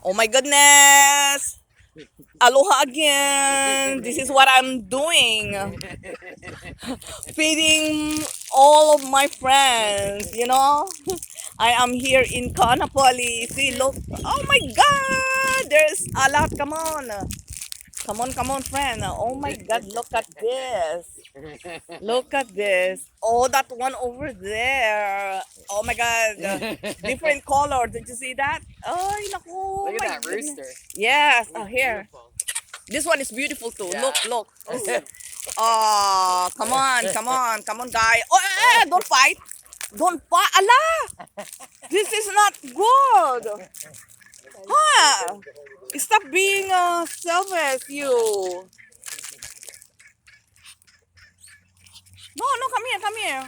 Oh my goodness. Aloha again. This is what I'm doing. Feeding all of my friends, you know. I am here in Kanapali. See, look. Oh my God. There's a lot. Come on. Come on, friend. Oh my God, look at this. Look at this. Oh, that one over there. Oh my God. Different color. Did you see that? Oh, naku, Look at my that goodness. rooster. Yes. Oh, here. Beautiful. This one is beautiful too. Yeah. Look, look. Oh, come on, guy. Oh, don't fight. Don't fight. Allah, this is not good. Huh? Stop being selfish, you. No, no, come here, come here.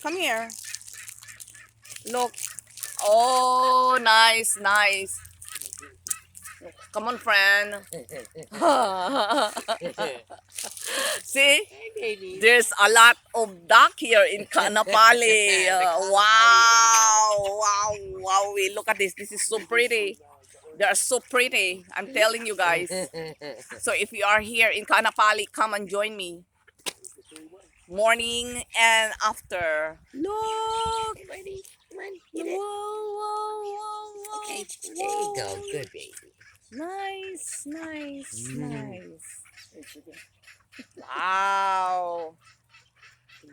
Come here. Look. Oh, nice, nice. Come on, friend. See? Hey, baby. There's a lot of duck here in Kanapali. Wow, wow, wow. Look at this. This is so pretty. They are so pretty. I'm telling you guys. So if you are here in Kanapali, come and join me. Morning and after. Look. Ready? Come on, Whoa, get it. whoa, whoa, whoa. Okay, there you go. Whoa. Good baby. Nice, nice, Mm. nice. Wow.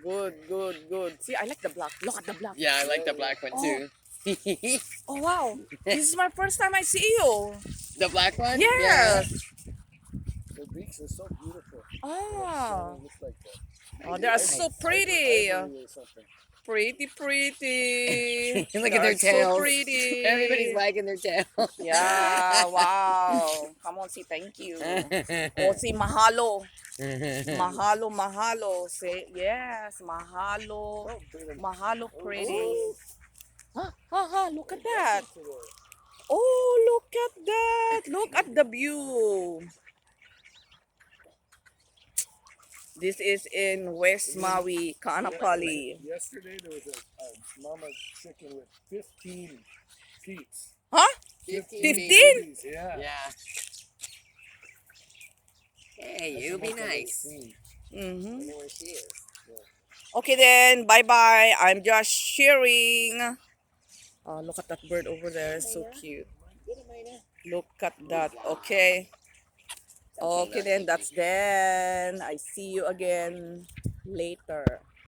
Good, good, good. See, I like the black. Look at the black. Yeah, I like the black one too. Oh, wow. This is my first time I see you. The black one? Yes. The beaks are so beautiful. Oh. Looks like that. Oh, they are so pretty. Ivory or something. Pretty, pretty. Look They at their are tails. So pretty. Everybody's wagging their tail. Yeah, wow. Come on, say thank you. Oh, say mahalo. Mahalo, mahalo. Say yes, mahalo. Mahalo, pretty. Look at that. Oh, look at that. Look at the view. This is in West Maui, Kaanapali. Yesterday there was a mama chicken with 15 feet. Huh? 15? 15? Yeah. Yeah. Hey, you be nice. Mm-hmm. I know where she is. Okay then, bye-bye. I'm just sharing. Oh, look at that bird over there. It's so cute. Get it, Mina. Look at that. Okay. Okay then, that's then. I see you again later.